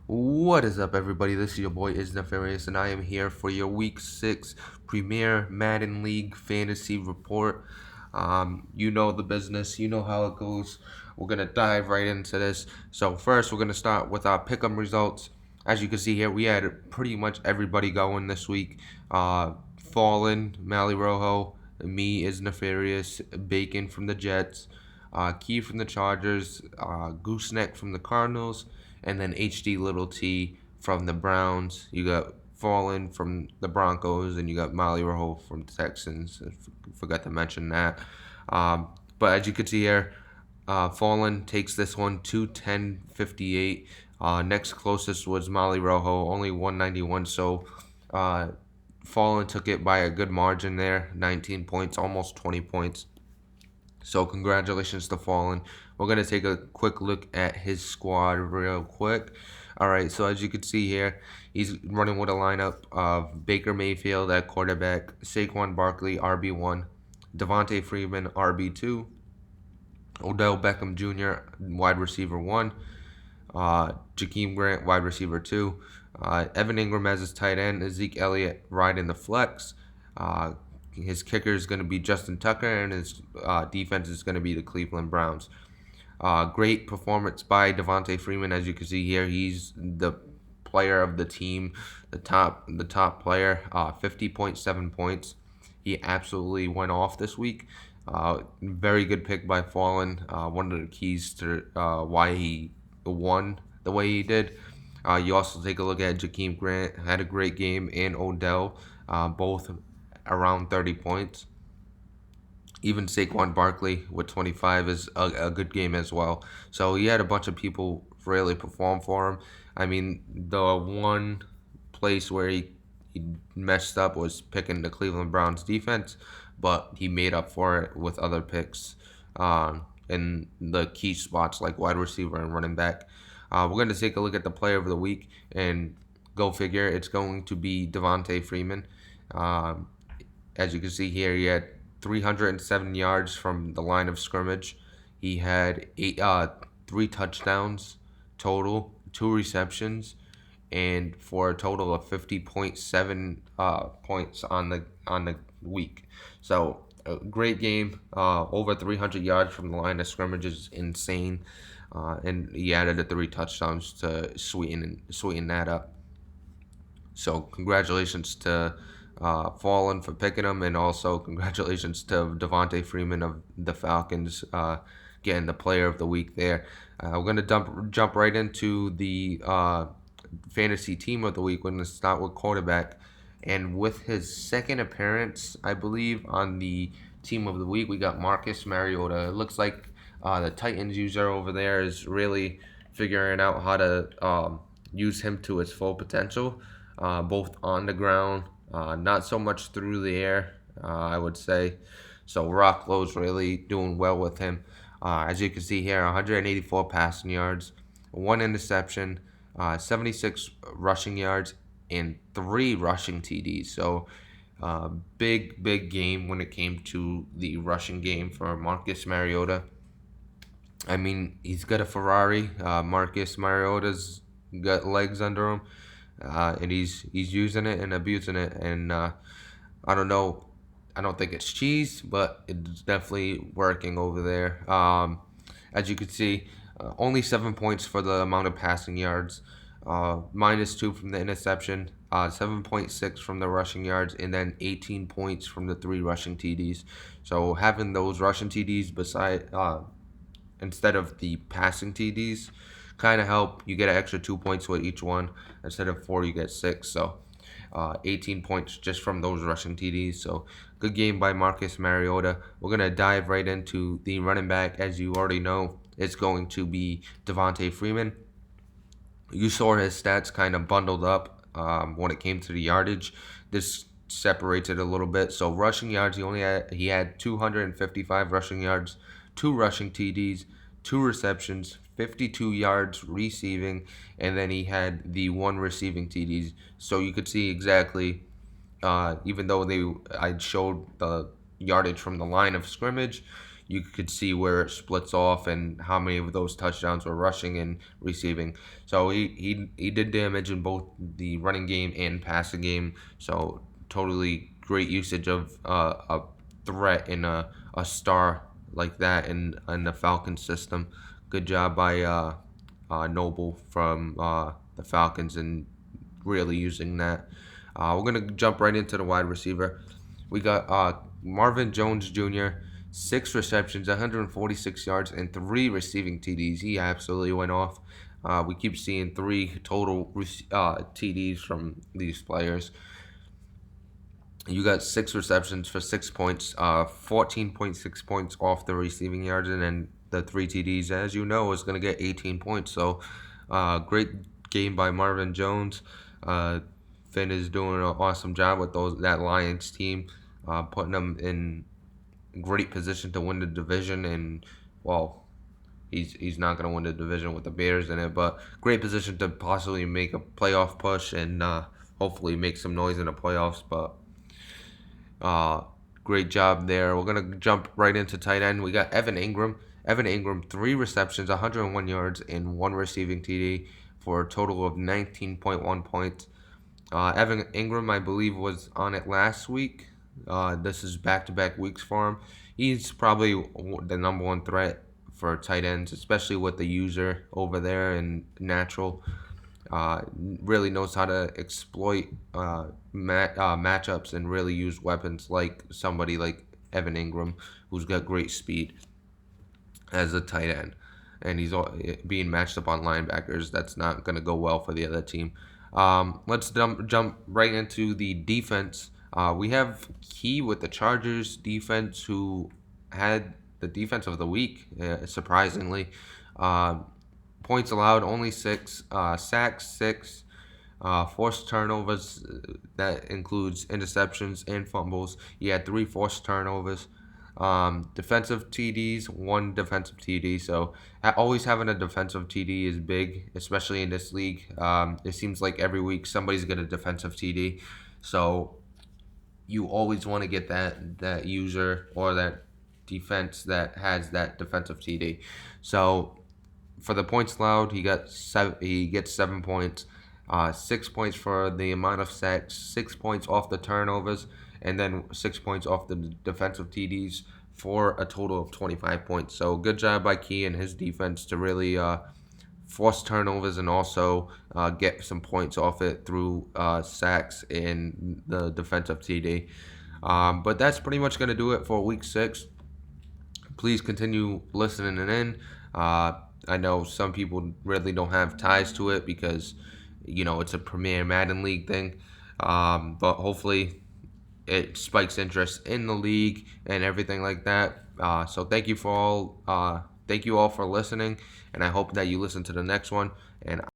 What is up, everybody? This is your boy Is Nefarious, and I am here for your Week 6 Premier Madden League Fantasy Report. You know the business, you know how it goes. We're going to dive right into this. So first, we're going to start with our pick'em results. As you can see here, we had pretty much everybody going this week. Fallen, Mally Rojo, me is Nefarious, Bacon from the Jets, Key from the Chargers, Gooseneck from the Cardinals, and then HD Little T from the Browns. You got Fallen from the Broncos, and you got Molly Rojo from the Texans. I forgot to mention that. But as you can see here, Fallen takes this one to 1058. Next closest was Molly Rojo, only 191. So Fallen took it by a good margin there, 19 points, almost 20 points. So congratulations to Fallen. We're going to take a quick look at his squad real quick. All right, so as you can see here, he's running with a lineup of Baker Mayfield at quarterback, Saquon Barkley, RB1, Devonta Freeman, RB2, Odell Beckham Jr., wide receiver 1, Jakeem Grant, wide receiver 2, Evan Engram as his tight end, Zeke Elliott riding the flex, his kicker is going to be Justin Tucker, and his defense is going to be the Cleveland Browns. Great performance by Devonta Freeman. As you can see here, he's the player of the team, the top player, 50.7 points. He absolutely went off this week. Very good pick by Fallen. One of the keys to why he won the way he did. You also take a look at Jakeem Grant, had a great game, and Odell, both around 30 points. Even Saquon Barkley with 25 is a good game as well. So he had a bunch of people really perform for him. I mean, the one place where he messed up was picking the Cleveland Browns defense, but he made up for it with other picks in the key spots like wide receiver and running back. We're going to take a look at the player of the week, and go figure, it's going to be Devonta Freeman. As you can see here, he had 307 yards from the line of scrimmage. He had 3 touchdowns total, 2 receptions, and for a total of 50.7 points on the week. So a great game. Over 300 yards from the line of scrimmage is insane. And he added the 3 touchdowns to sweeten that up. So congratulations to Fallen for picking him, and also congratulations to Devonta Freeman of the Falcons getting the player of the week there. We're going to jump right into the fantasy team of the week. We're going to start with quarterback. And with his second appearance, I believe, on the team of the week, we got Marcus Mariota. It looks like the Titans user over there is really figuring out how to use him to his full potential, both on the ground, not so much through the air, I would say. So Rock Lowe's really doing well with him. As you can see here, 184 passing yards, 1 interception, 76 rushing yards, and 3 rushing TDs. So big game when it came to the rushing game for Marcus Mariota. I mean, he's got a Ferrari. Marcus Mariota's got legs under him. And he's using it and abusing it, and I don't know. I don't think it's cheese, but it's definitely working over there. As you can see, only 7 points for the amount of passing yards, -2 from the interception, 7.6 from the rushing yards, and then 18 points from the 3 rushing TDs. So having those rushing TDs instead of the passing TDs kind of help. You get an extra 2 points with each one. Instead of 4, you get 6. So 18 points just from those rushing TDs. So good game by Marcus Mariota. We're going to dive right into the running back. As you already know, it's going to be Devonta Freeman. You saw his stats kind of bundled up when it came to the yardage. This separates it a little bit. So rushing yards, he had 255 rushing yards, 2 rushing TDs, 2 receptions, 52 yards receiving, and then he had the 1 receiving TDs. So you could see exactly, even though I showed the yardage from the line of scrimmage, you could see where it splits off and how many of those touchdowns were rushing and receiving. So he did damage in both the running game and passing game. So totally great usage of a threat in a star like that in the Falcon system. Good job by Noble from the Falcons and really using that. We're gonna jump right into the wide receiver. We got Marvin Jones Jr. 6 receptions, 146 yards, and 3 receiving TDs. He absolutely went off. We keep seeing 3 total TDs from these players. You got 6 receptions for 6 points, 14.6 points off the receiving yards, and then the 3 TDs, as you know, is going to get 18 points. So, great game by Marvin Jones. Finn is doing an awesome job with that Lions team, putting them in great position to win the division. And well, he's not going to win the division with the Bears in it, but great position to possibly make a playoff push and hopefully make some noise in the playoffs. But great job there. We're gonna jump right into tight end. We got Evan Engram. Evan Engram, 3 receptions, 101 yards, and 1 receiving TD for a total of 19.1 points. Evan Engram, I believe, was on it last week. This is back-to-back weeks for him. He's probably the #1 threat for tight ends, especially with the user over there and natural. Really knows how to exploit matchups and really use weapons like somebody like Evan Engram, who's got great speed as a tight end. And he's being matched up on linebackers. That's not going to go well for the other team. Let's jump right into the defense. We have Key with the Chargers defense, who had the defense of the week, surprisingly. Points allowed, only 6. Sacks, 6. Forced turnovers, that includes interceptions and fumbles. He had 3 forced turnovers. Defensive TDs, 1 defensive TD. So always having a defensive TD is big, especially in this league. It seems like every week somebody's got a defensive TD. So you always want to get that user or that defense that has that defensive TD. So for the points allowed, he gets 7 points, 6 points for the amount of sacks, 6 points off the turnovers, and then 6 points off the defensive TDs for a total of 25 points. So good job by Key and his defense to really force turnovers and also get some points off it through sacks and the defensive TD. But that's pretty much going to do it for week 6. Please continue listening in. I know some people really don't have ties to it because, it's a Premier Madden League thing. But hopefully it spikes interest in the league and everything like that. So thank you all for listening, and I hope that you listen to the next one. And